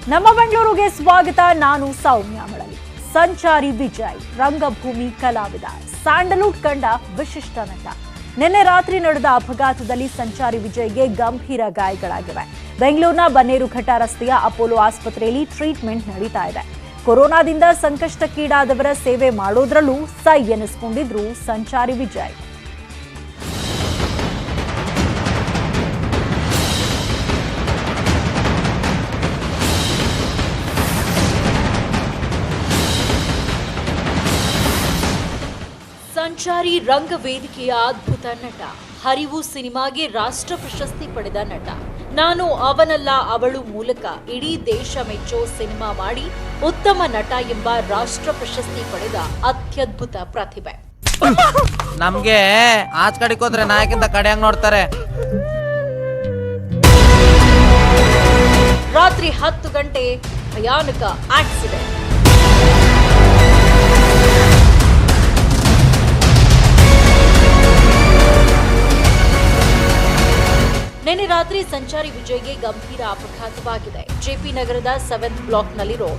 ನಮ್ಮ ಬೆಂಗಳೂರಿಗೆ ಸ್ವಾಗತ. ನಾನು ಸೌಮ್ಯ ಮಳಲಿ. ಸಂಚಾರಿ ವಿಜಯ್ ರಂಗಭೂಮಿ ಕಲಾವಿದ, ಸ್ಯಾಂಡಲ್ವುಡ್ ಕಂಡ ವಿಶಿಷ್ಟ ನಟ. ನಿನ್ನೆ ರಾತ್ರಿ ನಡೆದ ಅಪಘಾತದಲ್ಲಿ ಸಂಚಾರಿ ವಿಜಯ್ಗೆ ಗಂಭೀರ ಗಾಯಗಳಾಗಿವೆ. ಬೆಂಗಳೂರಿನ ಬನ್ನೇರುಘಟ್ಟ ರಸ್ತೆಯ ಅಪೋಲೋ ಆಸ್ಪತ್ರೆಯಲ್ಲಿ ಟ್ರೀಟ್ಮೆಂಟ್ ನಡೀತಾ ಇದೆ. ಕೊರೋನಾದಿಂದ ಸಂಕಷ್ಟಕ್ಕೀಡಾದವರ ಸೇವೆ ಮಾಡೋದ್ರಲ್ಲೂ ಸೈ ಎನಿಸಿಕೊಂಡಿದ್ರು ಸಂಚಾರಿ ವಿಜಯ್. ಸಂಚಾರಿ ರಂಗವೇದಿಕೆಯ ಅದ್ಭುತ ನಟ, ಹರಿವು ಸಿನಿಮಾಗೆ ರಾಷ್ಟ್ರ ಪ್ರಶಸ್ತಿ ಪಡೆದ ನಟ. ನಾನು ಅವನಲ್ಲ ಅವಳು ಮೂಲಕ ಇಡೀ ದೇಶ ಮೆಚ್ಚೋ ಸಿನಿಮಾ ಮಾಡಿ ಉತ್ತಮ ನಟ ಎಂಬ ರಾಷ್ಟ್ರ ಪ್ರಶಸ್ತಿ ಪಡೆದ ಅತ್ಯದ್ಭುತ ಪ್ರತಿಭೆ. ನಮ್ಗೆ ಆಚ್ ಕಡೆಗೆ ಹೋದ್ರೆ ನಾಯಕಿಂದ ಕಡೆಯಂಗ್ ನೋಡ್ತಾರೆ. ರಾತ್ರಿ 10 ಗಂಟೆ ಭಯಾನಕ ಆಕ್ಸಿಡೆಂಟ್. ನಿನ್ನೆ ರಾತ್ರಿ ಸಂಚಾರಿ ವಿಜಯ್ಗೆ ಗಂಭೀರ ಅಪಘಾತವಾಗಿದೆ. ಜೆಪಿ ನಗರದ 7th ಬ್ಲಾಕ್ನಲ್ಲಿರೋ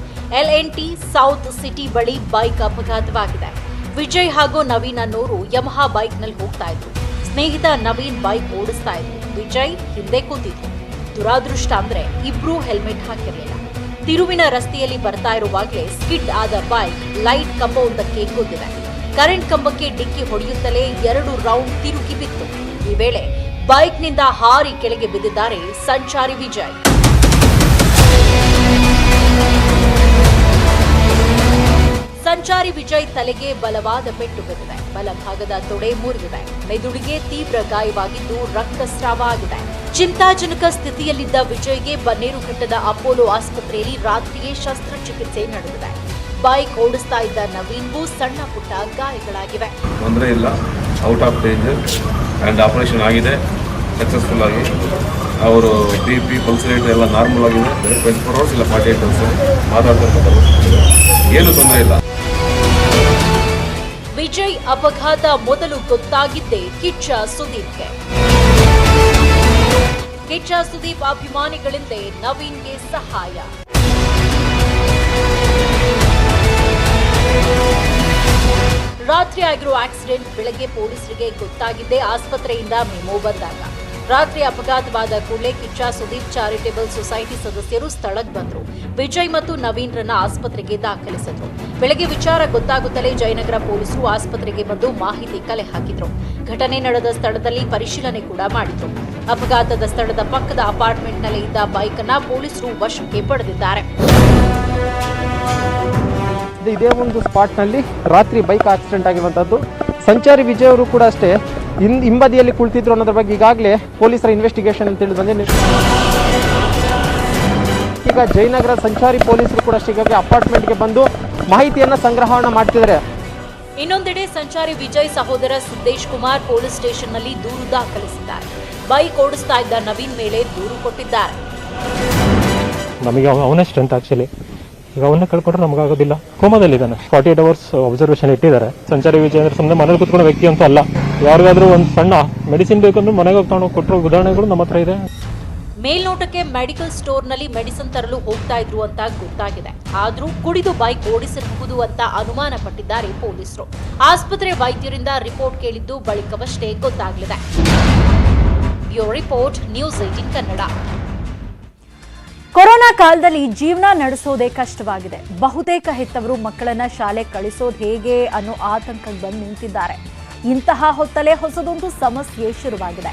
LNT ಸೌತ್ ಸಿಟಿ ಬಳಿ ಬೈಕ್ ಅಪಘಾತವಾಗಿದೆ. ವಿಜಯ್ ಹಾಗೂ ನವೀನ್ ಅನ್ನೋರು ಯಮಹಾ ಬೈಕ್ನಲ್ಲಿ ಹೋಗ್ತಾ ಇದ್ರು. ಸ್ನೇಹಿತ ನವೀನ್ ಬೈಕ್ ಓಡಿಸ್ತಾ ಇದ್ರು. ವಿಜಯ್ ಹಿಂದೆ ಕೂತಿದ್ರು. ದುರಾದೃಷ್ಟ ಅಂದ್ರೆ ಇಬ್ರು ಹೆಲ್ಮೆಟ್ ಹಾಕಿರಲಿಲ್ಲ. ತಿರುವಿನ ರಸ್ತೆಯಲ್ಲಿ ಬರ್ತಾ ಇರುವಾಗಲೇ ಸ್ಕಿಡ್ ಆದ ಬೈಕ್ ಲೈಟ್ ಕಂಬವೊಂದಕ್ಕೆ ಗುದ್ದಿದೆ. ಕರೆಂಟ್ ಕಂಬಕ್ಕೆ ಡಿಕ್ಕಿ ಹೊಡೆಯುತ್ತಲೇ 2 ರೌಂಡ್ ತಿರುಗಿ ಬಿತ್ತು. ಈ ವೇಳೆ ಬೈಕ್ನಿಂದ ಹಾರಿ ಕೆಳಗೆ ಬಿದ್ದಿದ್ದಾರೆ ಸಂಚಾರಿ ವಿಜಯ್. ಸಂಚಾರಿ ವಿಜಯ್ ತಲೆಗೆ ಬಲವಾದ ಪೆಟ್ಟು ಬಿದ್ದಿದೆ. ಬಲಭಾಗದ ತೊಡೆ ಮುರಿದಿದೆ. ಮೆದುಳಿಗೆ ತೀವ್ರ ಗಾಯವಾಗಿದ್ದು ರಕ್ತಸ್ರಾವ ಆಗಿದೆ. ಚಿಂತಾಜನಕ ಸ್ಥಿತಿಯಲ್ಲಿದ್ದ ವಿಜಯ್ಗೆ ಬನ್ನೇರುಘಟ್ಟದ ಅಪೋಲೋ ಆಸ್ಪತ್ರೆಯಲ್ಲಿ ರಾತ್ರಿಯೇ ಶಸ್ತ್ರಚಿಕಿತ್ಸೆ ನಡೆದಿದೆ. ಬೈಕ್ ಓಡಿಸ್ತಾ ಇದ್ದ ನವೀನ್ಗೂ ಸಣ್ಣ ಪುಟ್ಟ ಗಾಯಗಳಾಗಿವೆ. ತೊಂದರೆ ಇಲ್ಲ, out of danger and operation ಆಗಿದೆ ಸಕ್ಸಸ್ಫುಲ್ ಆಗಿ. ಅವರು BP ಪಲ್ಸ್ ರೇಟ್ ಎಲ್ಲ ನಾರ್ಮಲ್ ಆಗಿದೆ. 24 hours ಇಲ್ಲ 48 hours ಮಾತಾಡ್ತಾರೆ, ಏನು ತೊಂದರೆ ಇಲ್ಲ. ವಿಜಯ್ ಅಪಘಾತ ಮೊದಲು ಗೊತ್ತಾಗಿದ್ದೇ ಕಿಚ್ಚ ಸುದೀಪ್ಗೆ. ಕಿಚ್ಚ ಸುದೀಪ್ ಅಭಿಮಾನಿಗಳಿಂದ ನವೀನ್ಗೆ ಸಹಾಯ. ರಾತ್ರಿ ಆಗಿರೋ ಆಕ್ಸಿಡೆಂಟ್ ಬೆಳಗ್ಗೆ ಪೊಲೀಸರಿಗೆ ಗೊತ್ತಾಗಿದ್ದೇ ಆಸ್ಪತ್ರೆಯಿಂದ ಮೆಮೊ ಬಂದಾಗ. ರಾತ್ರಿ ಅಪಘಾತವಾದ ಕೂಡಲೇ ಕಿಚ್ಚ ಸುದೀಪ್ ಚಾರಿಟೇಬಲ್ ಸೊಸೈಟಿ ಸದಸ್ಯರು ಸ್ಥಳಕ್ಕೆ ಬಂದರು. ವಿಜಯ್ ಮತ್ತು ನವೀನ್ರನ್ನ ಆಸ್ಪತ್ರೆಗೆ ದಾಖಲಿಸಿದ್ರು. ಬೆಳಗ್ಗೆ ವಿಚಾರ ಗೊತ್ತಾಗುತ್ತಲೇ ಜಯನಗರ ಪೊಲೀಸರು ಆಸ್ಪತ್ರೆಗೆ ಬಂದು ಮಾಹಿತಿ ಕಲೆ ಹಾಕಿದ್ರು. ಘಟನೆ ನಡೆದ ಸ್ಥಳದಲ್ಲಿ ಪರಿಶೀಲನೆ ಕೂಡ ಮಾಡಿದ್ರು. ಅಪಘಾತದ ಸ್ಥಳದ ಪಕ್ಕದ ಅಪಾರ್ಟ್ಮೆಂಟ್ನಲ್ಲಿ ಇದ್ದ ಬೈಕ್ ಅನ್ನ ಪೊಲೀಸರು ವಶಕ್ಕೆ ಪಡೆದಿದ್ದಾರೆ. ಇದೇ ಒಂದು ಸ್ಪಾಟ್ನಲ್ಲಿ ರಾತ್ರಿ ಬೈಕ್ ಆಕ್ಸಿಡೆಂಟ್ ಆಗಿರುವಂಥದ್ದು. ಸಂಚಾರಿ ವಿಜಯ್ ಅವರು ಕೂಡ ಅಷ್ಟೇ ಹಿಂಬದಿಯಲ್ಲಿ ಕುಳಿತಿದ್ರು ಅನ್ನೋದ್ರ ಬಗ್ಗೆ ಈಗಾಗಲೇ ಪೊಲೀಸರ ಇನ್ವೆಸ್ಟಿಗೇಷನ್ ಅಂತ ಹೇಳಿ ಬಂದಿದೆ. ಈಗ ಜಯನಗರ ಸಂಚಾರಿ ಪೊಲೀಸರು ಕೂಡ ಅಷ್ಟೇ ಈಗಾಗಲೇ ಅಪಾರ್ಟ್ಮೆಂಟ್ಗೆ ಬಂದು ಮಾಹಿತಿಯನ್ನು ಸಂಗ್ರಹಣ ಮಾಡ್ತಿದ್ದಾರೆ. ಇನ್ನೊಂದೆಡೆ ಸಂಚಾರಿ ವಿಜಯ್ ಸಹೋದರ ಸಿದ್ದೇಶ್ ಕುಮಾರ್ ಪೊಲೀಸ್ ಸ್ಟೇಷನ್ನಲ್ಲಿ ದೂರು ದಾಖಲಿಸಿದ್ದಾರೆ. ಬೈಕ್ ಓಡಿಸ್ತಾ ಇದ್ದ ನವೀನ್ ಮೇಲೆ ದೂರು ಕೊಟ್ಟಿದ್ದಾರೆ. ನಮಗೆ ಅವನೇ ಸ್ಟ್ರೆಂತ್ ಆಕ್ಚುಲಿ. ಈಗ ಅವನ್ನ ಕಳ್ಕೊಂಡ್ರೆ ನಮಗಾಗೋದಿಲ್ಲ. ಕೋಮಾದಲ್ಲಿದ್ದಾನೆ. 48 hours ಅಬ್ಸರ್ವೇಷನ್ ಇಟ್ಟಿದ್ದಾರೆ. ಸಂಚಾರಿ ವಿಜಯ್ ಅಂದ್ರೆ ಸುಮ್ಮನೆ ಮನೇಲಿ ಕೂತ್ಕೊಳ್ಳೋ ವ್ಯಕ್ತಿ ಅಂತೂ ಅಲ್ಲ. ಯಾರಿಗಾದ್ರೂ ಒಂದು ಸಣ್ಣ ಮೆಡಿಸಿನ್ ಬೇಕಂದ್ರೆ ಮನೆಗೆ ಹೋಗಿ ತಗೊಂಡು ಕೊಟ್ಟರು ಉದಾಹರಣೆಗಳು ನಮ್ಮ ಹತ್ರ ಇದೆ. ಮೇಲ್ನೋಟಕ್ಕೆ ಮೆಡಿಕಲ್ ಸ್ಟೋರ್ನಲ್ಲಿ ಮೆಡಿಸಿನ್ ತರಲು ಹೋಗ್ತಾ ಇದ್ರು ಅಂತ ಗೊತ್ತಾಗಿದೆ. ಆದ್ರೂ ಕುಡಿದು ಬೈಕ್ ಓಡಿಸಿರಬಹುದು ಅಂತ ಅನುಮಾನ ಪಟ್ಟಿದ್ದಾರೆ ಪೊಲೀಸರು. ಆಸ್ಪತ್ರೆ ವೈದ್ಯರಿಂದ ರಿಪೋರ್ಟ್ ಕೇಳಿದ್ದು ಬಳಿಕವಷ್ಟೇ ಗೊತ್ತಾಗಲಿದೆ. Bureau report, news 18 Kannada. Corona ಕಾಲದಲ್ಲಿ ಜೀವನ ನಡೆಸೋದೇ ಕಷ್ಟವಾಗಿದೆ. ಬಹುತೇಕ ಹೆತ್ತವರು ಮಕ್ಕಳನ್ನ ಶಾಲೆ ಕಳಿಸೋದು ಹೇಗೆ ಅನ್ನೋ ಆತಂಕಕ್ಕೆ ಬಂದು ನಿಂತಿದ್ದಾರೆ. ಇಂತಹ ಹೊತ್ತಲೇ ಹೊಸದೊಂದು ಸಮಸ್ಯೆ ಶುರುವಾಗಿದೆ.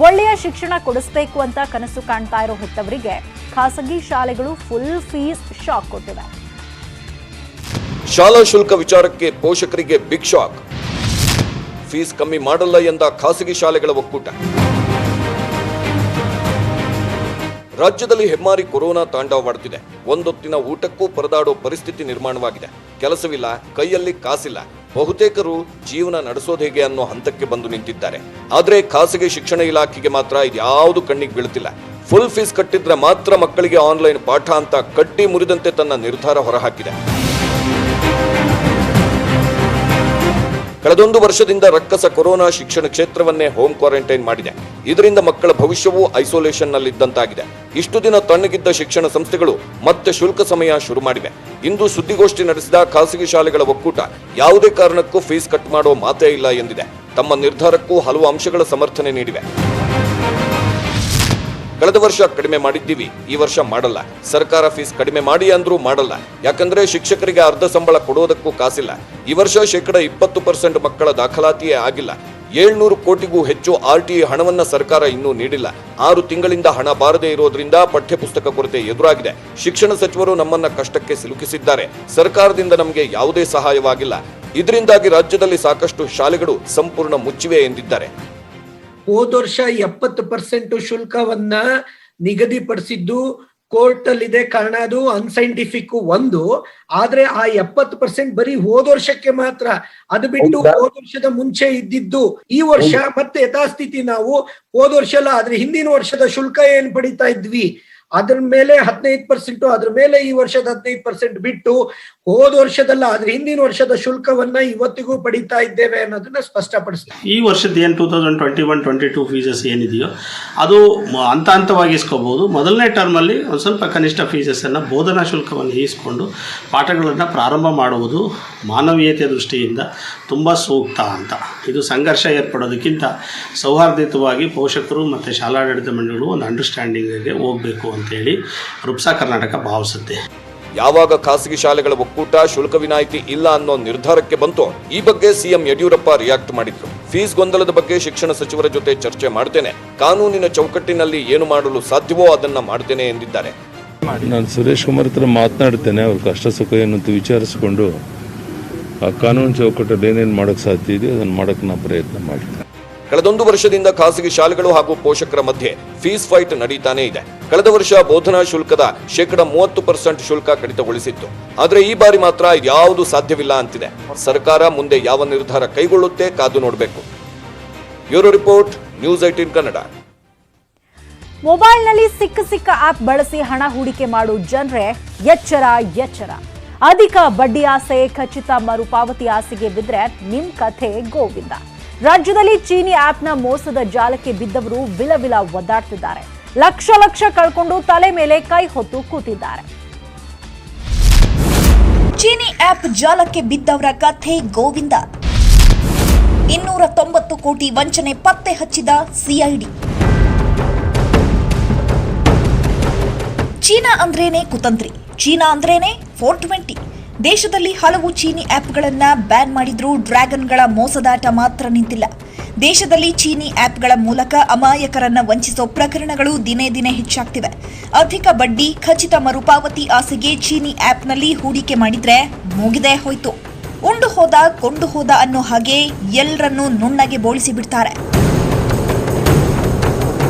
ಒಳ್ಳೆಯ ಶಿಕ್ಷಣ ಕೊಡಿಸಬೇಕು ಅಂತ ಕನಸು ಕಾಣ್ತಾ ಇರೋ ಹೆತ್ತವರಿಗೆ ಖಾಸಗಿ ಶಾಲೆಗಳು ಫುಲ್ ಫೀಸ್ ಶಾಕ್ ಕೊಟ್ಟಿವೆ. ಶಾಲಾ ಶುಲ್ಕ ವಿಚಾರಕ್ಕೆ ಪೋಷಕರಿಗೆ ಬಿಗ್ ಶಾಕ್. ಫೀಸ್ ಕಮ್ಮಿ ಮಾಡಲ್ಲ ಎಂದ ಖಾಸಗಿ ಶಾಲೆಗಳ ಒಕ್ಕೂಟ. ರಾಜ್ಯದಲ್ಲಿ ಹೆಮ್ಮಾರಿ ಕೊರೋನಾ ತಾಂಡವವಾಡುತ್ತಿದೆ. ಒಂದೊತ್ತಿನ ಊಟಕ್ಕೂ ಪರದಾಡೋ ಪರಿಸ್ಥಿತಿ ನಿರ್ಮಾಣವಾಗಿದೆ. ಕೆಲಸವಿಲ್ಲ, ಕೈಯಲ್ಲಿ ಕಾಸಿಲ್ಲ. ಬಹುತೇಕರು ಜೀವನ ನಡೆಸೋದು ಹೇಗೆ ಅನ್ನೋ ಹಂತಕ್ಕೆ ಬಂದು ನಿಂತಿದ್ದಾರೆ. ಆದರೆ ಖಾಸಗಿ ಶಿಕ್ಷಣ ಇಲಾಖೆಗೆ ಮಾತ್ರ ಇದ್ಯಾವುದು ಕಣ್ಣಿಗೆ ಬೀಳುತ್ತಿಲ್ಲ. ಫುಲ್ ಫೀಸ್ ಕಟ್ಟಿದ್ರೆ ಮಾತ್ರ ಮಕ್ಕಳಿಗೆ ಆನ್ಲೈನ್ ಪಾಠ ಅಂತ ಕಟ್ಟಿ ಮುರಿದಂತೆ ತನ್ನ ನಿರ್ಧಾರ ಹೊರಹಾಕಿದೆ. ಕಳೆದೊಂದು ವರ್ಷದಿಂದ ರಕ್ಕಸ ಕೊರೋನಾ ಶಿಕ್ಷಣ ಕ್ಷೇತ್ರವನ್ನೇ ಹೋಮ್ ಕ್ವಾರಂಟೈನ್ ಮಾಡಿದೆ. ಇದರಿಂದ ಮಕ್ಕಳ ಭವಿಷ್ಯವೂ ಐಸೋಲೇಷನ್ನಲ್ಲಿದ್ದಂತಾಗಿದೆ. ಇಷ್ಟು ದಿನ ತಣ್ಣಗಿದ್ದ ಶಿಕ್ಷಣ ಸಂಸ್ಥೆಗಳು ಮತ್ತೆ ಶುಲ್ಕ ಸಮಯ ಶುರು ಮಾಡಿವೆ. ಇಂದು ಸುದ್ದಿಗೋಷ್ಠಿ ನಡೆಸಿದ ಖಾಸಗಿ ಶಾಲೆಗಳ ಒಕ್ಕೂಟ ಯಾವುದೇ ಕಾರಣಕ್ಕೂ ಫೀಸ್ ಕಟ್ ಮಾಡೋ ಮಾತೇ ಇಲ್ಲ ಎಂದಿದೆ. ತಮ್ಮ ನಿರ್ಧಾರಕ್ಕೂ ಹಲವು ಅಂಶಗಳ ಸಮರ್ಥನೆ ನೀಡಿವೆ. ಕಳೆದ ವರ್ಷ ಕಡಿಮೆ ಮಾಡಿದ್ದೀವಿ, ಈ ವರ್ಷ ಮಾಡಲ್ಲ. ಸರ್ಕಾರ ಫೀಸ್ ಕಡಿಮೆ ಮಾಡಿ ಅಂದ್ರೂ ಮಾಡಲ್ಲ. ಯಾಕಂದ್ರೆ ಶಿಕ್ಷಕರಿಗೆ ಅರ್ಧ ಸಂಬಳ ಕೊಡೋದಕ್ಕೂ ಕಾಸಿಲ್ಲ. ಈ ವರ್ಷ 20% ಮಕ್ಕಳ ದಾಖಲಾತಿಯೇ ಆಗಿಲ್ಲ. 700 ಕೋಟಿಗೂ ಹೆಚ್ಚು RTE ಹಣವನ್ನ ಸರ್ಕಾರ ಇನ್ನೂ ನೀಡಿಲ್ಲ. 6 ತಿಂಗಳಿಂದ ಹಣ ಬಾರದೇ ಇರೋದ್ರಿಂದ ಪಠ್ಯಪುಸ್ತಕ ಕೊರತೆ ಎದುರಾಗಿದೆ. ಶಿಕ್ಷಣ ಸಚಿವರು ನಮ್ಮನ್ನ ಕಷ್ಟಕ್ಕೆ ಸಿಲುಕಿಸಿದ್ದಾರೆ. ಸರ್ಕಾರದಿಂದ ನಮಗೆ ಯಾವುದೇ ಸಹಾಯವಾಗಿಲ್ಲ. ಇದರಿಂದಾಗಿ ರಾಜ್ಯದಲ್ಲಿ ಸಾಕಷ್ಟು ಶಾಲೆಗಳು ಸಂಪೂರ್ಣ ಮುಚ್ಚಿವೆ ಎಂದಿದ್ದಾರೆ. ಹೋದ ವರ್ಷ 70% ಶುಲ್ಕವನ್ನ ನಿಗದಿಪಡಿಸಿದ್ದು ಕೋರ್ಟ್ ಅಲ್ಲಿದೆ. ಕಾರಣ ಅದು ಅನ್ಸೈಂಟಿಫಿಕ್ ಒಂದು. ಆದ್ರೆ ಆ 70% ಬರೀ ಹೋದ ವರ್ಷಕ್ಕೆ ಮಾತ್ರ. ಅದು ಬಿಟ್ಟು ಹೋದ ವರ್ಷದ ಮುಂಚೆ ಇದ್ದಿದ್ದು ಈ ವರ್ಷ ಮತ್ತೆ ಯಥಾಸ್ಥಿತಿ ನಾವು ಹೋದ ವರ್ಷ ಅಲ್ಲ, ಆದ್ರೆ ಹಿಂದಿನ ವರ್ಷದ ಶುಲ್ಕ ಏನ್ ಪಡಿತಾ ಇದ್ವಿ ಅದ್ರ ಮೇಲೆ 15%, ಅದ್ರ ಮೇಲೆ ಈ ವರ್ಷದ 15% ಬಿಟ್ಟು ಹೋದ ವರ್ಷದಲ್ಲ ಆದ್ರೆ ಹಿಂದಿನ ವರ್ಷದ ಶುಲ್ಕವನ್ನ ಇವತ್ತಿಗೂ ಪಡಿತಾ ಇದ್ದೇವೆ ಅನ್ನೋದನ್ನ ಸ್ಪಷ್ಟಪಡಿಸ್ತಾರೆ. ಈ ವರ್ಷದ ಏನು 2021-22 ಫೀಸಸ್ ಏನಿದೆಯೋ ಅದು ಹಂತ ಹಂತವಾಗಿ ಇಸ್ಕೋಬಹುದು. ಮೊದಲನೇ ಟರ್ಮಲ್ಲಿ ಒಂದು ಸ್ವಲ್ಪ ಕನಿಷ್ಠ ಫೀಸಸ್ಸನ್ನು ಬೋಧನಾ ಶುಲ್ಕವನ್ನು ಇಸ್ಕೊಂಡು ಪಾಠಗಳನ್ನು ಪ್ರಾರಂಭ ಮಾಡುವುದು ಮಾನವೀಯತೆಯ ದೃಷ್ಟಿಯಿಂದ ತುಂಬ ಸೂಕ್ತ ಅಂತ. ಇದು ಸಂಘರ್ಷ ಏರ್ಪಡೋದಕ್ಕಿಂತ ಸೌಹಾರ್ದಯುತವಾಗಿ ಪೋಷಕರು ಮತ್ತು ಶಾಲಾಡಳಿತ ಮಂಡಳಿಗಳು ಒಂದು ಅಂಡರ್ಸ್ಟ್ಯಾಂಡಿಂಗ್ಗೆ ಹೋಗಬೇಕು ಅಂತೇಳಿ ರುಪ್ಸಾ ಕರ್ನಾಟಕ ಭಾವಿಸುತ್ತೆ. ಯಾವಾಗ ಖಾಸಗಿ ಶಾಲೆಗಳ ಒಕ್ಕೂಟ ಶುಲ್ಕ ವಿನಾಯಿತಿ ಇಲ್ಲ ಅನ್ನೋ ನಿರ್ಧಾರಕ್ಕೆ ಬಂತೋ ಈ ಬಗ್ಗೆ ಸಿಎಂ ಯಡಿಯೂರಪ್ಪ ರಿಯಾಕ್ಟ್ ಮಾಡಿದ್ರು. ಫೀಸ್ ಗೊಂದಲದ ಬಗ್ಗೆ ಶಿಕ್ಷಣ ಸಚಿವರ ಜೊತೆ ಚರ್ಚೆ ಮಾಡ್ತೇನೆ, ಕಾನೂನಿನ ಚೌಕಟ್ಟಿನಲ್ಲಿ ಏನು ಮಾಡಲು ಸಾಧ್ಯವೋ ಅದನ್ನ ಮಾಡ್ತೇನೆ ಎಂದಿದ್ದಾರೆ. ನಾನು ಸುರೇಶ್ ಕುಮಾರ್ ಹತ್ರ ಮಾತನಾಡ್ತೇನೆ. ಅವ್ರ ಕಷ್ಟ ಸುಖ ಏನಂತ ವಿಚಾರಿಸಿಕೊಂಡು ಆ ಕಾನೂನು ಚೌಕಟ್ಟಲ್ಲಿ ಏನೇನು ಮಾಡೋಕ್ಕೆ ಸಾಧ್ಯ ಇದೆ ಅದನ್ನು ಮಾಡೋಕ್ಕೆ ನಾನು ಪ್ರಯತ್ನ ಮಾಡ್ತೇನೆ. ಕಳೆದೊಂದು ವರ್ಷದಿಂದ ಖಾಸಗಿ ಶಾಲೆಗಳು ಹಾಗೂ ಪೋಷಕರ ಮಧ್ಯೆ ಫೀಸ್ ಫೈಟ್ ನಡೀತಾನೆ ಇದೆ. ಕಳೆದ ವರ್ಷ ಬೋಧನಾ ಶುಲ್ಕದ 30% ಶುಲ್ಕ ಕಡಿತಗೊಳಿಸಿತ್ತು. ಆದ್ರೆ ಈ ಬಾರಿ ಮಾತ್ರ ಯಾವುದು ಸಾಧ್ಯವಿಲ್ಲ ಅಂತಿದೆ. ಸರ್ಕಾರ ಮುಂದೆ ಯಾವ ನಿರ್ಧಾರ ಕೈಗೊಳ್ಳುತ್ತೆ ಕಾದು ನೋಡಬೇಕು. Bureau report, news 18 Kannada. ಮೊಬೈಲ್ನಲ್ಲಿ ಸಿಕ್ಕ ಆಪ್ ಬಳಸಿ ಹಣ ಹೂಡಿಕೆ ಮಾಡೋ ಜನರೇ ಎಚ್ಚರ. ಅಧಿಕ ಬಡ್ಡಿ ಆಸೆ, ಖಚಿತ ಮರುಪಾವತಿ ಆಸೆಗೆ ಬಿದ್ರೆ ನಿಮ್ ಕಥೆ ಗೋವಿಂದ. ರಾಜ್ಯದಲ್ಲಿ ಚೀನಿ ಆಪ್ನ ಮೋಸದ ಜಾಲಕ್ಕೆ ಬಿದ್ದವರು ವಿಲ ಒದ್ದಾಡ್ತಿದ್ದಾರೆ. ಲಕ್ಷ ಕಳ್ಕೊಂಡು ತಲೆ ಮೇಲೆ ಕೈ ಹೊತ್ತು ಕೂತಿದ್ದಾರೆ. ಚೀನಿ ಆಪ್ ಜಾಲಕ್ಕೆ ಬಿದ್ದವರ ಕಥೆ ಗೋವಿಂದ. 290 ಕೋಟಿ ವಂಚನೆ ಪತ್ತೆ ಹಚ್ಚಿದ ಸಿಐಡಿ. ಚೀನಾ ಅಂದ್ರೇನೆ ಕುತಂತ್ರಿ, ಚೀನಾ ಅಂದ್ರೇನೆ 420. ದೇಶದಲ್ಲಿ ಹಲವು ಚೀನಿ ಆಪ್ಗಳನ್ನ ಬ್ಯಾನ್ ಮಾಡಿದ್ರೂ ಡ್ರ್ಯಾಗನ್ಗಳ ಮೋಸದಾಟ ಮಾತ್ರ ನಿಂತಿಲ್ಲ. ದೇಶದಲ್ಲಿ ಚೀನಿ ಆಪ್ಗಳ ಮೂಲಕ ಅಮಾಯಕರನ್ನ ವಂಚಿಸೋ ಪ್ರಕರಣಗಳು ದಿನೇ ಹೆಚ್ಚಾಗ್ತಿವೆ. ಅಧಿಕ ಬಡ್ಡಿ, ಖಚಿತ ಮರುಪಾವತಿ ಆಸೆಗೆ ಚೀನಿ ಆಪ್ನಲ್ಲಿ ಹೂಡಿಕೆ ಮಾಡಿದ್ರೆ ಮುಗಿದೇ ಹೋಯ್ತು. ಉಂಡು ಹೋದ ಕೊಂಡು ಹೋದ ಅನ್ನೋ ಹಾಗೆ ಎಲ್ಲರನ್ನೂ ನುಣ್ಣಗೆ ಬೋಳಿಸಿ ಬಿಡ್ತಾರೆ.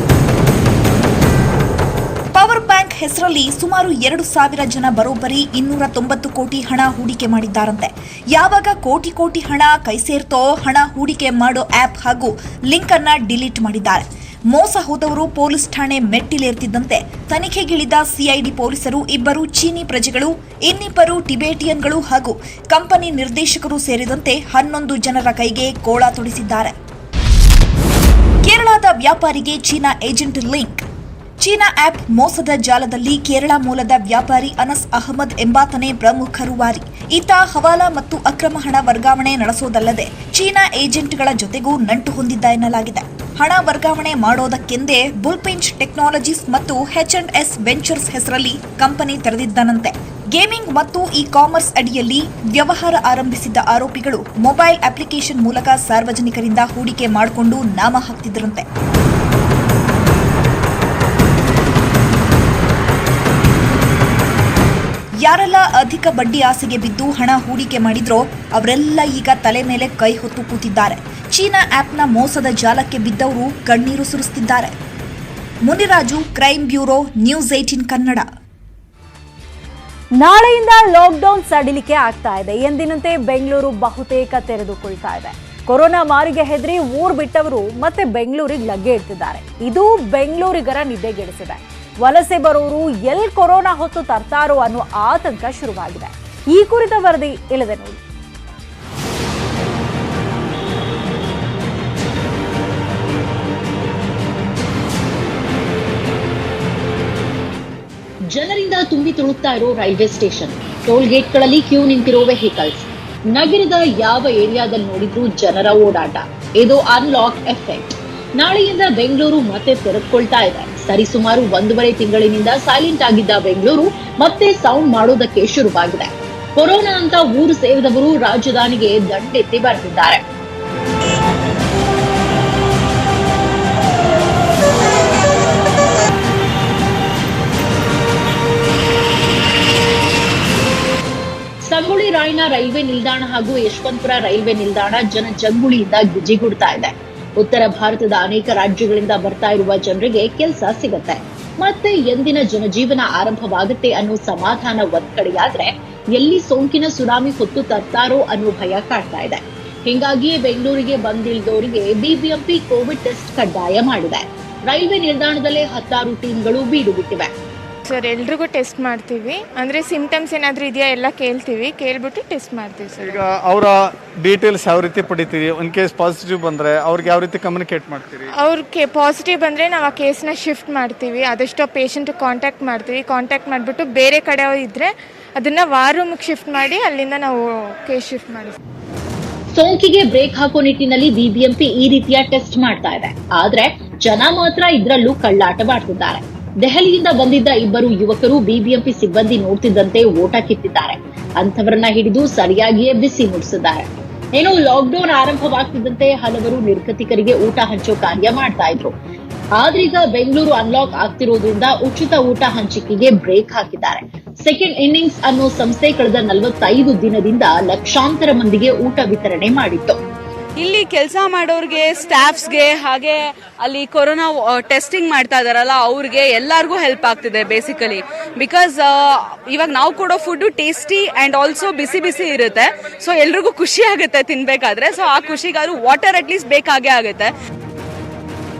ಪವರ್ ಬ್ಯಾಂಕ್ ಹೆಸರಲ್ಲಿ ಸುಮಾರು 2,000 ಜನ ಬರೋಬ್ಬರಿ 290 ಕೋಟಿ ಹಣ ಹೂಡಿಕೆ ಮಾಡಿದ್ದಾರಂತೆ. ಯಾವಾಗ ಕೋಟಿ ಹಣ ಕೈ ಸೇರ್ತೋ ಹಣ ಹೂಡಿಕೆ ಮಾಡೋ ಆಪ್ ಹಾಗೂ ಲಿಂಕ್ ಅನ್ನ ಡಿಲೀಟ್ ಮಾಡಿದ್ದಾರೆ. ಮೋಸ ಹೋದವರು ಪೊಲೀಸ್ ಠಾಣೆ ಮೆಟ್ಟಿಲೇರ್ತಿದ್ದಂತೆ ತನಿಖೆಗಿಳಿದ ಸಿಐಡಿ ಪೊಲೀಸರು 2 ಚೀನಿ ಪ್ರಜೆಗಳು, ಇನ್ನಿಬ್ಬರು ಟಿಬೇಟಿಯನ್ಗಳು ಹಾಗೂ ಕಂಪನಿ ನಿರ್ದೇಶಕರು ಸೇರಿದಂತೆ 11 ಜನರ ಕೈಗೆ ಗೋಳ ತೊಡಿಸಿದ್ದಾರೆ. ಕೇರಳದ ವ್ಯಾಪಾರಿಗೆ ಚೀನಾ ಏಜೆಂಟ್ ಲಿಂಕ್. ಚೀನಾ ಆಪ್ ಮೋಸದ ಜಾಲದಲ್ಲಿ ಕೇರಳ ಮೂಲದ ವ್ಯಾಪಾರಿ ಅನಸ್ ಅಹಮದ್ ಎಂಬಾತನೇ ಪ್ರಮುಖ ರೂವಾರಿ. ಈತ ಹವಾಲಾ ಮತ್ತು ಅಕ್ರಮ ಹಣ ವರ್ಗಾವಣೆ ನಡೆಸೋದಲ್ಲದೆ ಚೀನಾ ಏಜೆಂಟ್ಗಳ ಜೊತೆಗೂ ನಂಟು ಹೊಂದಿದ್ದ ಎನ್ನಲಾಗಿದೆ. ಹಣ ವರ್ಗಾವಣೆ ಮಾಡೋದಕ್ಕೆಂದೇ ಬುಲ್ಪಿಂಚ್ ಟೆಕ್ನಾಲಜೀಸ್ ಮತ್ತು H&S ವೆಂಚರ್ಸ್ ಹೆಸರಲ್ಲಿ ಕಂಪನಿ ತೆರೆದಿದ್ದನಂತೆ. ಗೇಮಿಂಗ್ ಮತ್ತು ಇ-ಕಾಮರ್ಸ್ ಅಡಿಯಲ್ಲಿ ವ್ಯವಹಾರ ಆರಂಭಿಸಿದ್ದ ಆರೋಪಿಗಳು ಮೊಬೈಲ್ ಅಪ್ಲಿಕೇಶನ್ ಮೂಲಕ ಸಾರ್ವಜನಿಕರಿಂದ ಹೂಡಿಕೆ ಮಾಡಿಕೊಂಡು ನಾಮ ಹಾಕ್ತಿದ್ರಂತೆ. ಯಾರೆಲ್ಲ ಅಧಿಕ ಬಡ್ಡಿ ಆಸೆಗೆ ಬಿದ್ದು ಹಣ ಹೂಡಿಕೆ ಮಾಡಿದ್ರೋ ಅವರೆಲ್ಲ ಈಗ ತಲೆ ಮೇಲೆ ಕೈ ಹೊತ್ತು ಕೂತಿದ್ದಾರೆ. ಚೀನಾ ಆಪ್ನ ಮೋಸದ ಜಾಲಕ್ಕೆ ಬಿದ್ದವರು ಕಣ್ಣೀರು ಸುರಿಸುತ್ತಿದ್ದಾರೆ. Muniraju, crime bureau, news 18 Kannada. ನಾಳೆಯಿಂದ ಲಾಕ್ಡೌನ್ ಸಡಿಲಿಕೆ ಆಗ್ತಾ ಇದೆ. ಎಂದಿನಂತೆ ಬೆಂಗಳೂರು ಬಹುತೇಕ ತೆರೆದುಕೊಳ್ತಾ ಇದೆ. ಕೊರೋನಾ ಮಾರಿಗೆ ಹೆದರಿ ಊರು ಬಿಟ್ಟವರು ಮತ್ತೆ ಬೆಂಗಳೂರಿಗೆ ಲಗ್ಗೆ ಇಡ್ತಿದ್ದಾರೆ. ಇದು ಬೆಂಗಳೂರಿಗರ ನಿದ್ದೆಗೆಡಿಸಿದೆ. ವಲಸೆ ಬರೋರು ಎಲ್ಲಿ ಕೊರೋನಾ ಹೊತ್ತು ತರ್ತಾರೋ ಅನ್ನೋ ಆತಂಕ ಶುರುವಾಗಿದೆ. ಈ ಕುರಿತ ವರದಿ ಇಲ್ಲದೆ ನೋಡಿ. ಜನರಿಂದ ತುಂಬಿ ತುಳುಕ್ತಾ ಇರೋ ರೈಲ್ವೆ ಸ್ಟೇಷನ್, ಟೋಲ್ ಗೇಟ್ಗಳಲ್ಲಿ ಕ್ಯೂ ನಿಂತಿರೋ ವೆಹಿಕಲ್ಸ್, ನಗರದ ಯಾವ ಏರಿಯಾದಲ್ಲಿ ನೋಡಿದ್ರೂ ಜನರ ಓಡಾಟ. ಇದು ಅನ್ಲಾಕ್ ಎಫೆಕ್ಟ್. ನಾಳೆಯಿಂದ ಬೆಂಗಳೂರು ಮತ್ತೆ ತೆರೆದುಕೊಳ್ತಾ ಇದೆ. ಸರಿಸುಮಾರು 1.5 ತಿಂಗಳಿನಿಂದ ಸೈಲೆಂಟ್ ಆಗಿದ್ದ ಬೆಂಗಳೂರು ಮತ್ತೆ ಸೌಂಡ್ ಮಾಡೋದಕ್ಕೆ ಶುರುವಾಗಿದೆ. ಕೊರೋನಾ ಅಂತ ಊರು ಸೇರಿದವರು ರಾಜಧಾನಿಗೆ ದಂಡೆತ್ತಿ ಬರ್ತಿದ್ದಾರೆ. ಸಂಗೊಳ್ಳಿ ರಾಯಣ್ಣ ರೈಲ್ವೆ ನಿಲ್ದಾಣ ಹಾಗೂ ಯಶವಂತಪುರ ರೈಲ್ವೆ ನಿಲ್ದಾಣ ಜನಜಂಗುಳಿಯಿಂದ ಗಿಜಿಗುಡ್ತಾ ಇದೆ. ಉತ್ತರ ಭಾರತದ ಅನೇಕ ರಾಜ್ಯಗಳಿಂದ ಬರ್ತಾ ಇರುವ ಜನರಿಗೆ ಕೆಲಸ ಸಿಗತ್ತೆ, ಮತ್ತೆ ಎಂದಿನ ಜನಜೀವನ ಆರಂಭವಾಗುತ್ತೆ ಅನ್ನೋ ಸಮಾಧಾನ ಒಂದ್ ಕಡೆಯಾದ್ರೆ, ಎಲ್ಲಿ ಸೋಂಕಿನ ಸುನಾಮಿ ಹೊತ್ತು ತರ್ತಾರೋ ಅನ್ನೋ ಭಯ ಕಾಡ್ತಾ ಇದೆ. ಹಿಂಗಾಗಿಯೇ ಬೆಂಗಳೂರಿಗೆ ಬಂದಿಳಿದವರಿಗೆ ಬಿಬಿಎಂಪಿ ಕೋವಿಡ್ ಟೆಸ್ಟ್ ಕಡ್ಡಾಯ ಮಾಡಿದೆ. ರೈಲ್ವೆ ನಿಲ್ದಾಣದಲ್ಲೇ 10 ಟೀಮ್ಗಳು ಬೀಡು ಬಿಟ್ಟಿವೆ. ಸರ್, ಎಲ್ರಿಗೂ ಟೆಸ್ಟ್ ಮಾಡ್ತೀವಿ. ಅಂದರೆ ಸಿಂಪ್ಟಮ್ಸ್ ಏನಾದರೂ ಇದೆಯಾ ಎಲ್ಲ ಕೇಳ್ತೀವಿ, ಕೇಳ್ಬಿಟ್ಟು ಟೆಸ್ಟ್ ಮಾಡ್ತೀವಿ ಸರ್. ಈಗ ಅವರ ಡೀಟೇಲ್ಸ್ ಯಾವ ರೀತಿ ಪಡಿತೀವಿ? ಒಂದು ಕೇಸ್ ಪಾಸಿಟಿವ್ ಬಂದರೆ ಅವ್ರಿಗೆ ಯಾವ ರೀತಿ ಕಮ್ಯುನಿಕೇಟ್ ಮಾಡ್ತೀರಿ? ಅವ್ರಿಗೆ ಪಾಸಿಟಿವ್ ಬಂದರೆ ನಾವು ಆ ಕೇಸ್ನ ಶಿಫ್ಟ್ ಮಾಡ್ತೀವಿ. ಆದಷ್ಟು ಪೇಷಂಟ್ ಕಾಂಟ್ಯಾಕ್ಟ್ ಮಾಡ್ತೀವಿ. ಕಾಂಟ್ಯಾಕ್ಟ್ ಮಾಡಿಬಿಟ್ಟು ಬೇರೆ ಕಡೆ ಇದ್ದರೆ ಅದನ್ನು ವಾರ್ ರೂಮ್ಗೆ ಶಿಫ್ಟ್ ಮಾಡಿ ಅಲ್ಲಿಂದ ನಾವು ಕೇಸ್ ಶಿಫ್ಟ್ ಮಾಡ್ತೀವಿ. ಸೋಂಕಿಗೆ ಬ್ರೇಕ್ ಹಾಕೋ ನಿಟ್ಟಿನಲ್ಲಿ ಬಿಬಿಎಂಪಿ ಈ ರೀತಿಯ ಟೆಸ್ಟ್ ಮಾಡ್ತಾ ಇದೆ. ಆದ್ರೆ ಜನ ಮಾತ್ರ ಇದರಲ್ಲೂ ಕಳ್ಳಾಟವಾಡ್ತಿದ್ದಾರೆ. ದೆಹಲಿಯಿಂದ ಬಂದಿದ್ದ 2 ಯುವಕರು ಬಿಬಿಎಂಪಿ ಸಿಬ್ಬಂದಿ ನೋಡ್ತಿದ್ದಂತೆ ಓಟ ಕಿತ್ತಿದ್ದಾರೆ. ಅಂಥವರನ್ನ ಹಿಡಿದು ಸರಿಯಾಗಿಯೇ ಬಿಸಿ ಮುಡಿಸಿದ್ದಾರೆ. ಏನೋ ಲಾಕ್ಡೌನ್ ಆರಂಭವಾಗ್ತಿದ್ದಂತೆ ಹಲವರು ನಿರ್ಗತಿಕರಿಗೆ ಊಟ ಹಂಚೋ ಕಾರ್ಯ ಮಾಡ್ತಾ ಇದ್ರು. ಆದ್ರೀಗ ಬೆಂಗಳೂರು ಅನ್ಲಾಕ್ ಆಗ್ತಿರೋದ್ರಿಂದ ಉಚಿತ ಊಟ ಹಂಚಿಕೆಗೆ ಬ್ರೇಕ್ ಹಾಕಿದ್ದಾರೆ. ಸೆಕೆಂಡ್ ಇನ್ನಿಂಗ್ಸ್ ಅನ್ನೋ ಸಂಸ್ಥೆ ಕಳೆದ 45 ದಿನದಿಂದ ಲಕ್ಷಾಂತರ ಮಂದಿಗೆ ಊಟ ವಿತರಣೆ ಮಾಡಿತ್ತು. ಇಲ್ಲಿ ಕೆಲಸ ಮಾಡೋರಿಗೆ, ಸ್ಟಾಫ್ಸ್ಗೆ, ಹಾಗೆ ಅಲ್ಲಿ ಕೊರೋನಾ ಟೆಸ್ಟಿಂಗ್ ಮಾಡ್ತಾ ಇದಾರಲ್ಲ ಅವ್ರಿಗೆ ಎಲ್ಲರಿಗೂ ಹೆಲ್ಪ್ ಆಗ್ತಿದೆ ಬೇಸಿಕಲಿ. ಬಿಕಾಸ್ ಇವಾಗ ನಾವು ಕೊಡೋ ಫುಡ್ ಟೇಸ್ಟಿ ಅಂಡ್ ಆಲ್ಸೋ ಬಿಸಿ ಬಿಸಿ ಇರುತ್ತೆ. ಸೊ ಎಲ್ರಿಗೂ ಖುಷಿ ಆಗುತ್ತೆ ತಿನ್ಬೇಕಾದ್ರೆ. ಸೊ ಆ ಖುಷಿಗಾದ್ರು ವಾಟರ್ ಅಟ್ಲೀಸ್ಟ್ ಬೇಕಾಗೇ ಆಗುತ್ತೆ.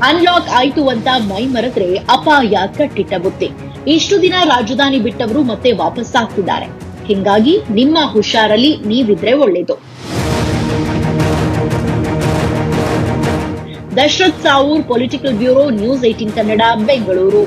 ಅನ್ಲಾಕ್ ಆಯ್ತು ಅಂತ ಮೈ ಮರೆತ್ರೆ ಅಪಾಯ ಕಟ್ಟಿಟ್ಟ ಬುತ್ತಿ. ಇಷ್ಟು ದಿನ ರಾಜಧಾನಿ ಬಿಟ್ಟವರು ಮತ್ತೆ ವಾಪಸ್ ಆಗ್ತಿದ್ದಾರೆ. ಹಿಂಗಾಗಿ ನಿಮ್ಮ ಹುಷಾರಲ್ಲಿ ನೀವಿದ್ರೆ ಒಳ್ಳೇದು. Dasharath Savur, political bureau, news 18 Kannada, Bengaluru.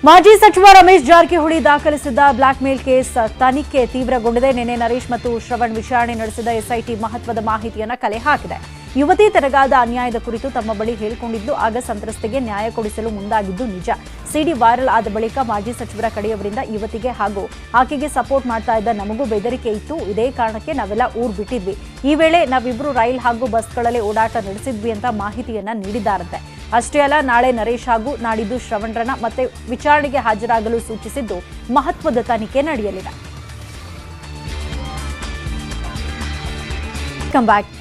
ಮಾಜಿ ಸಚಿವ ರಮೇಶ್ ಜಾರಕಿಹೊಳಿ ದಾಖಲಿಸಿದ್ದ ಬ್ಲಾಕ್ ಮೇಲ್ ಕೇಸ್ ತನಿಖೆ ತೀವ್ರಗೊಂಡಿದೆ. ನಿನ್ನೆ ನರೇಶ್ ಮತ್ತು ಶ್ರವಣ್ ವಿಚಾರಣೆ ನಡೆಸಿದ ಎಸ್ಐಟಿ ಮಹತ್ವದ ಮಾಹಿತಿಯನ್ನು ಕಲೆ ಹಾಕಿದೆ. ಯುವತಿ ತನಗಾದ ಅನ್ಯಾಯದ ಕುರಿತು ತಮ್ಮ ಬಳಿ ಹೇಳಿಕೊಂಡಿದ್ದು, ಆಗ ಸಂತ್ರಸ್ತೆಗೆ ನ್ಯಾಯ ಕೊಡಿಸಲು ಮುಂದಾಗಿದ್ದು ನಿಜ. ಸಿಡಿ ವೈರಲ್ ಆದ ಬಳಿಕ ಮಾಜಿ ಸಚಿವರ ಕಡೆಯವರಿಂದ ಯುವತಿಗೆ ಹಾಗೂ ಆಕೆಗೆ ಸಪೋರ್ಟ್ ಮಾಡ್ತಾ ಇದ್ದ ನಮಗೂ ಬೆದರಿಕೆ ಇತ್ತು. ಇದೇ ಕಾರಣಕ್ಕೆ ನಾವೆಲ್ಲ ಊರು ಬಿಟ್ಟಿದ್ವಿ. ಈ ವೇಳೆ ನಾವಿಬ್ರು ರೈಲ್ ಹಾಗೂ ಬಸ್ಗಳಲ್ಲಿ ಓಡಾಟ ನಡೆಸಿದ್ವಿ ಅಂತ ಮಾಹಿತಿಯನ್ನ ನೀಡಿದ್ದಾರಂತೆ. ಅಷ್ಟೇ ಅಲ್ಲ, ನಾಳೆ ನರೇಶ್ ಹಾಗೂ ನಾಡಿದ್ದು ಶ್ರವಣ್ರನ್ನ ಮತ್ತೆ ವಿಚಾರಣೆಗೆ ಹಾಜರಾಗಲು ಸೂಚಿಸಿದ್ದು ಮಹತ್ವದ ತನಿಖೆ ನಡೆಯಲಿದೆ.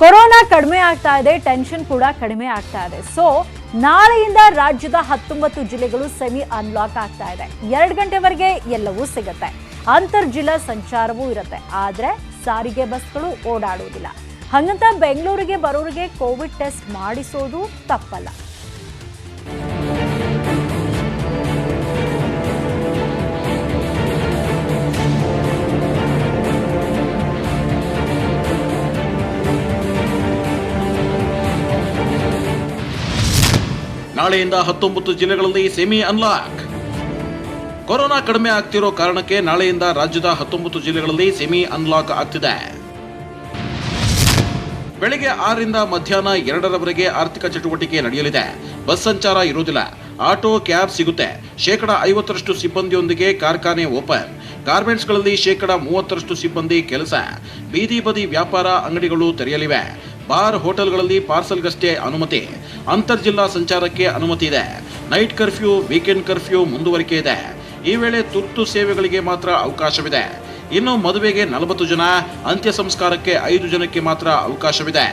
ಕೊರೋನಾ ಕಡಿಮೆ ಆಗ್ತಾ ಇದೆ, ಟೆನ್ಷನ್ ಕೂಡ ಕಡಿಮೆ ಆಗ್ತಾ ಇದೆ. ಸೊ ನಾಳೆಯಿಂದ ರಾಜ್ಯದ 19 ಜಿಲ್ಲೆಗಳು ಸೆಮಿ ಅನ್ಲಾಕ್ ಆಗ್ತಾ ಇದೆ. 2 ಗಂಟೆವರೆಗೆ ಎಲ್ಲವೂ ಸಿಗುತ್ತೆ. ಅಂತರ್ ಜಿಲ್ಲಾ ಸಂಚಾರವೂ ಇರುತ್ತೆ. ಆದ್ರೆ ಸಾರಿಗೆ ಬಸ್ಗಳು ಓಡಾಡುವುದಿಲ್ಲ. ಹಾಗಂತ ಬೆಂಗಳೂರಿಗೆ ಬರೋರಿಗೆ ಕೋವಿಡ್ ಟೆಸ್ಟ್ ಮಾಡಿಸೋದು ತಪ್ಪಲ್ಲ. ನಾಳೆಯಿಂದ 19 ಜಿಲ್ಲೆಗಳಲ್ಲಿ ಸೆಮಿ ಅನ್ಲಾಕ್. ಕೊರೋನಾ ಕಡಿಮೆ ಆಗ್ತಿರೋ ಕಾರಣಕ್ಕೆ ನಾಳೆಯಿಂದ ರಾಜ್ಯದ 19 ಜಿಲ್ಲೆಗಳಲ್ಲಿ ಸೆಮಿ ಅನ್ಲಾಕ್ ಆಗ್ತಿದೆ. ಬೆಳಿಗ್ಗೆ 6ರಿಂದ ಮಧ್ಯಾಹ್ನ 2ರವರೆಗೆ ಆರ್ಥಿಕ ಚಟುವಟಿಕೆ ನಡೆಯಲಿದೆ. ಬಸ್ ಸಂಚಾರ ಇರುವುದಿಲ್ಲ. ಆಟೋ, ಕ್ಯಾಬ್ ಸಿಗುತ್ತೆ. 50% ಸಿಬ್ಬಂದಿಯೊಂದಿಗೆ ಕಾರ್ಖಾನೆ ಓಪನ್. ಗಾರ್ಮೆಂಟ್ಸ್ಗಳಲ್ಲಿ 30% ಸಿಬ್ಬಂದಿ ಕೆಲಸ. ಬೀದಿ ಬದಿ ವ್ಯಾಪಾರ ಅಂಗಡಿಗಳು ತೆರೆಯಲಿವೆ. ಬಾರ್, ಹೋಟೆಲ್ಗಳಲ್ಲಿ ಪಾರ್ಸಲ್ಗಷ್ಟೇ ಅನುಮತಿ. ಅಂತರ್ ಜಿಲ್ಲಾ ಸಂಚಾರಕ್ಕೆ ಅನುಮತಿ ಇದೆ. ನೈಟ್ ಕರ್ಫ್ಯೂ, ವೀಕೆಂಡ್ ಕರ್ಫ್ಯೂ ಮುಂದುವರಿಕೆ ಇದೆ. ಈ ವೇಳೆ ತುರ್ತು ಸೇವೆಗಳಿಗೆ ಮಾತ್ರ ಅವಕಾಶವಿದೆ. ಇನ್ನು ಮದುವೆಗೆ 40 ಜನ, ಅಂತ್ಯ ಸಂಸ್ಕಾರಕ್ಕೆ 5 ಜನಕ್ಕೆ ಮಾತ್ರ ಅವಕಾಶವಿದೆ.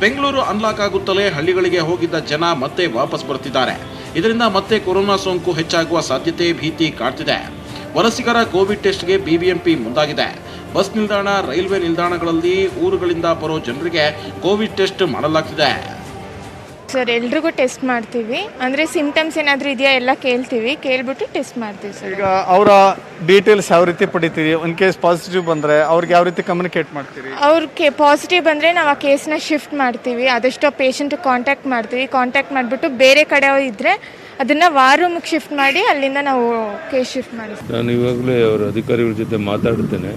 ಬೆಂಗಳೂರು ಅನ್ಲಾಕ್ ಆಗುತ್ತಲೇ ಹಳ್ಳಿಗಳಿಗೆ ಹೋಗಿದ್ದ ಜನ ಮತ್ತೆ ವಾಪಸ್ ಬರುತ್ತಿದ್ದಾರೆ. ಇದರಿಂದ ಮತ್ತೆ ಕೊರೋನಾ ಸೋಂಕು ಹೆಚ್ಚಾಗುವ ಸಾಧ್ಯತೆ, ಭೀತಿ ಕಾಡ್ತಿದೆ. ವಲಸಿಗರ ಕೋವಿಡ್ ಟೆಸ್ಟ್ಗೆ ಬಿಬಿಎಂಪಿ ಮುಂದಾಗಿದೆ. ಬಸ್ ನಿಲ್ದಾಣ, ರೈಲ್ವೆ ನಿಲ್ದಾಣಗಳಲ್ಲಿ ಊರುಗಳಿಂದ ಬರೋ ಜನರಿಗೆ ಕೋವಿಡ್ ಟೆಸ್ಟ್ ಮಾಡಲಾಗ್ತಿದೆ. ಸರ್, ಎಲ್ರಿಗೂ ಟೆಸ್ಟ್ ಮಾಡ್ತೀವಿ. ಅಂದರೆ ಸಿಂಪ್ಟಮ್ಸ್ ಏನಾದರೂ ಇದೆಯಾ ಎಲ್ಲ ಕೇಳ್ತೀವಿ, ಕೇಳ್ಬಿಟ್ಟು ಟೆಸ್ಟ್ ಮಾಡ್ತೀವಿ ಸರ್. ಈಗ ಅವರ ಡೀಟೇಲ್ಸ್ ಯಾವ ರೀತಿ ಪಡಿತೀವಿ? ಒಂದು ಕೇಸ್ ಪಾಸಿಟಿವ್ ಬಂದರೆ ಅವ್ರಿಗೆ ಯಾವ ರೀತಿ ಕಮ್ಯುನಿಕೇಟ್ ಮಾಡ್ತೀರಿ? ಅವ್ರಿಗೆ ಪಾಸಿಟಿವ್ ಬಂದರೆ ನಾವು ಆ ಕೇಸ್ನ ಶಿಫ್ಟ್ ಮಾಡ್ತೀವಿ. ಆದಷ್ಟು ಪೇಷಂಟ್ ಕಾಂಟ್ಯಾಕ್ಟ್ ಮಾಡ್ತೀವಿ. ಕಾಂಟ್ಯಾಕ್ಟ್ ಮಾಡಿಬಿಟ್ಟು ಬೇರೆ ಕಡೆ ಇದ್ದರೆ ಅದನ್ನು ವಾರ್ ರೂಮಿಗೆ ಶಿಫ್ಟ್ ಮಾಡಿ ಅಲ್ಲಿಂದ ನಾವು ಕೇಸ್ ಶಿಫ್ಟ್ ಮಾಡಿಸ್ತೀವಿ. ನಾನು ಇವಾಗಲೇ ಅವರ ಅಧಿಕಾರಿಗಳ ಜೊತೆ ಮಾತಾಡ್ತೇನೆ.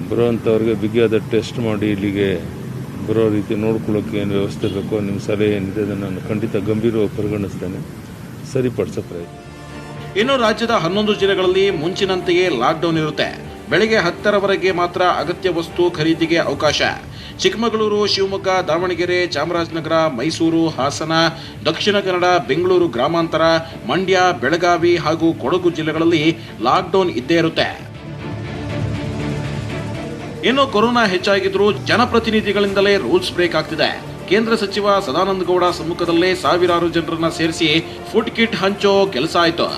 ಬರುವಂಥವ್ರಿಗೆ ಬಿಗಿಯಾದ ಟೆಸ್ಟ್ ಮಾಡಿ ಇಲ್ಲಿಗೆ ಬರೋ ರೀತಿ ನೋಡ್ಕೊಳ್ಳೋಕೆ ಏನು ವ್ಯವಸ್ಥೆ ಬೇಕೋ ನಿಮ್ಮ ಸಲಹೆ ಏನಿದೆ ಅದನ್ನು ನಾನು ಖಂಡಿತ ಗಂಭೀರವಾಗಿ ಪರಿಗಣಿಸ್ತೇನೆ, ಸರಿಪಡಿಸೋ ಪ್ರಯತ್ನ. ಇನ್ನು ರಾಜ್ಯದ 11 ಜಿಲ್ಲೆಗಳಲ್ಲಿ ಮುಂಚಿನಂತೆಯೇ ಲಾಕ್ಡೌನ್ ಇರುತ್ತೆ. ಬೆಳಗ್ಗೆ 10ರವರೆಗೆ ಮಾತ್ರ ಅಗತ್ಯ ವಸ್ತು ಖರೀದಿಗೆ ಅವಕಾಶ. ಚಿಕ್ಕಮಗಳೂರು, ಶಿವಮೊಗ್ಗ, ದಾವಣಗೆರೆ, ಚಾಮರಾಜನಗರ, ಮೈಸೂರು, ಹಾಸನ, ದಕ್ಷಿಣ ಕನ್ನಡ, ಬೆಂಗಳೂರು ಗ್ರಾಮಾಂತರ, ಮಂಡ್ಯ, ಬೆಳಗಾವಿ ಹಾಗೂ ಕೊಡಗು ಜಿಲ್ಲೆಗಳಲ್ಲಿ ಲಾಕ್ಡೌನ್ ಇದ್ದೇ ಇರುತ್ತೆ. ಇನ್ನು ಕೊರೋನಾ ಹೆಚ್ಚಾಗಿದ್ರೂ ಜನಪ್ರತಿನಿಧಿಗಳಿಂದಲೇ ರೂಲ್ಸ್ ಬ್ರೇಕ್ ಆಗ್ತಿದೆ. ಕೇಂದ್ರ ಸಚಿವ ಸದಾನಂದ ಗೌಡ ಸಮ್ಮುಖದಲ್ಲೇ ಸಾವಿರಾರು ಜನರನ್ನ ಸೇರಿಸಿ ಫುಡ್ ಕಿಟ್ ಹಂಚೋ ಕೆಲಸ ಆಯಿತು.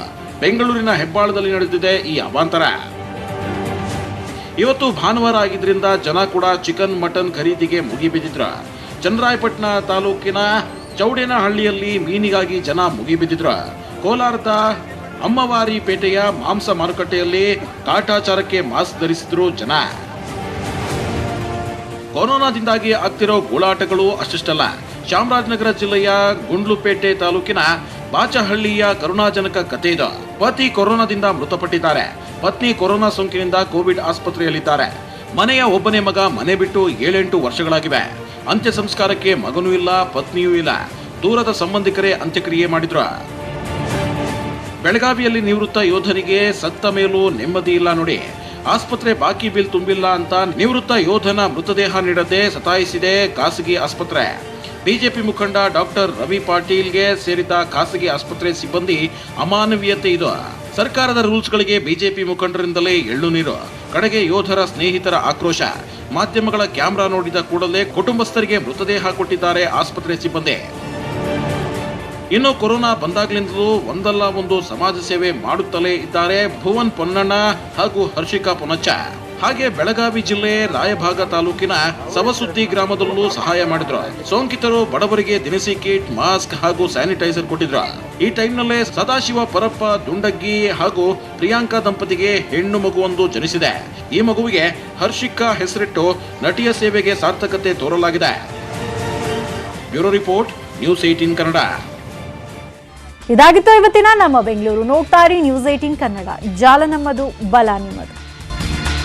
ಬೆಂಗಳೂರಿನ ಹೆಬ್ಬಾಳದಲ್ಲಿ ನಡೆದಿದೆ ಈ ಅವಾಂತರ. ಇವತ್ತು ಭಾನುವಾರ ಆಗಿದ್ರಿಂದ ಜನ ಕೂಡ ಚಿಕನ್ ಮಟನ್ ಖರೀದಿಗೆ ಮುಗಿಬಿದ್ದಿದ್ರು. ಚನ್ನರಾಯಪಟ್ಟಣ ತಾಲೂಕಿನ ಚೌಡೇನಹಳ್ಳಿಯಲ್ಲಿ ಮೀನಿಗಾಗಿ ಜನ ಮುಗಿಬಿದ್ದಿದ್ರು. ಕೋಲಾರದ ಅಮ್ಮವಾರಿ ಪೇಟೆಯ ಮಾಂಸ ಮಾರುಕಟ್ಟೆಯಲ್ಲಿ ಕಾಟಾಚಾರಕ್ಕೆ ಮಾಸ್ಕ್ ಧರಿಸಿದ್ರು ಜನ. ಕೊರೋನಾದಿಂದಾಗಿ ಆಗ್ತಿರೋ ಗೋಳಾಟಗಳು ಅಷ್ಟಷ್ಟಲ್ಲ. ಚಾಮರಾಜನಗರ ಜಿಲ್ಲೆಯ ಗುಂಡ್ಲುಪೇಟೆ ತಾಲೂಕಿನ ಬಾಚಹಳ್ಳಿಯ ಕರುಣಾಜನಕ ಕಥೆ ಇದು. ಪತಿ ಕೊರೋನಾದಿಂದ ಮೃತಪಟ್ಟಿದ್ದಾರೆ. ಪತ್ನಿ ಕೊರೋನಾ ಸೋಂಕಿನಿಂದ ಕೋವಿಡ್ ಆಸ್ಪತ್ರೆಯಲ್ಲಿದ್ದಾರೆ. ಮನೆಯ ಒಬ್ಬನೇ ಮಗ ಮನೆ ಬಿಟ್ಟು 7-8 ವರ್ಷಗಳಾಗಿವೆ. ಅಂತ್ಯ ಸಂಸ್ಕಾರಕ್ಕೆ ಮಗನೂ ಇಲ್ಲ, ಪತ್ನಿಯೂ ಇಲ್ಲ. ದೂರದ ಸಂಬಂಧಿಕರೇ ಅಂತ್ಯಕ್ರಿಯೆ ಮಾಡಿದ್ರು. ಬೆಳಗಾವಿಯಲ್ಲಿ ನಿವೃತ್ತ ಯೋಧನಿಗೆ ಸತ್ತ ಮೇಲೂ ನೆಮ್ಮದಿ ಇಲ್ಲ ನೋಡಿ. ಆಸ್ಪತ್ರೆ ಬಾಕಿ ಬಿಲ್ ತುಂಬಿಲ್ಲ ಅಂತ ನಿವೃತ್ತ ಯೋಧನ ಮೃತದೇಹ ನೀಡದೆ ಸತಾಯಿಸಿದೆ ಖಾಸಗಿ ಆಸ್ಪತ್ರೆ. ಬಿಜೆಪಿ ಮುಖಂಡ ಡಾಕ್ಟರ್ ರವಿ ಪಾಟೀಲ್ಗೆ ಸೇರಿದ ಖಾಸಗಿ ಆಸ್ಪತ್ರೆ ಸಿಬ್ಬಂದಿ ಅಮಾನವೀಯತೆ ಇದು. ಸರ್ಕಾರದ ರೂಲ್ಸ್ಗಳಿಗೆ ಬಿಜೆಪಿ ಮುಖಂಡರಿಂದಲೇ ಎಳ್ಳು ನೀರು. ಕಡೆಗೆ ಯೋಧರ ಸ್ನೇಹಿತರ ಆಕ್ರೋಶ. ಮಾಧ್ಯಮಗಳ ಕ್ಯಾಮೆರಾ ನೋಡಿದ ಕೂಡಲೇ ಕುಟುಂಬಸ್ಥರಿಗೆ ಮೃತದೇಹ ಕೊಟ್ಟಿದ್ದಾರೆ ಆಸ್ಪತ್ರೆ ಸಿಬ್ಬಂದಿ. ಇನ್ನು ಕೊರೋನಾ ಬಂದಾಗ್ಲಿಂದಲೂ ಒಂದಲ್ಲ ಒಂದು ಸಮಾಜ ಸೇವೆ ಮಾಡುತ್ತಲೇ ಇದ್ದಾರೆ ಭುವನ್ ಪೊನ್ನಣ್ಣ ಹಾಗೂ ಹರ್ಷಿಕಾ ಪೊನ್ನಚ್ಚ. ಹಾಗೆ ಬೆಳಗಾವಿ ಜಿಲ್ಲೆ ರಾಯಭಾಗ ತಾಲೂಕಿನ ಸವಸುದ್ದಿ ಗ್ರಾಮದಲ್ಲೂ ಸಹಾಯ ಮಾಡಿದ್ರು. ಸೋಂಕಿತರು ಬಡವರಿಗೆ ದಿನಸಿ ಕಿಟ್, ಮಾಸ್ಕ್ ಹಾಗೂ ಸ್ಯಾನಿಟೈಸರ್ ಕೊಟ್ಟಿದ್ರು. ಈ ಟೈಮ್ನಲ್ಲೇ ಸದಾಶಿವ ಪರಪ್ಪ ದುಂಡಗ್ಗಿ ಹಾಗೂ ಪ್ರಿಯಾಂಕಾ ದಂಪತಿಗೆ ಹೆಣ್ಣು ಮಗುವೊಂದು ಜನಿಸಿದೆ. ಈ ಮಗುವಿಗೆ ಹರ್ಷಿಕಾ ಹೆಸರಿಟ್ಟು ನಟಿಯ ಸೇವೆಗೆ ಸಾರ್ಥಕತೆ ತೋರಲಾಗಿದೆ. Bureau report, news 18 Kannada. ಇದಾಗಿತ್ತು ಇವತ್ತಿನ ನಮ್ಮ ಬೆಂಗಳೂರು. ನೋಡ್ತಾ ಇರಿ ನ್ಯೂಸ್ 18 ಕನ್ನಡ. ಜಾಲ ನಮ್ಮದು, ಬಲ ನಿಮ್ಮದು.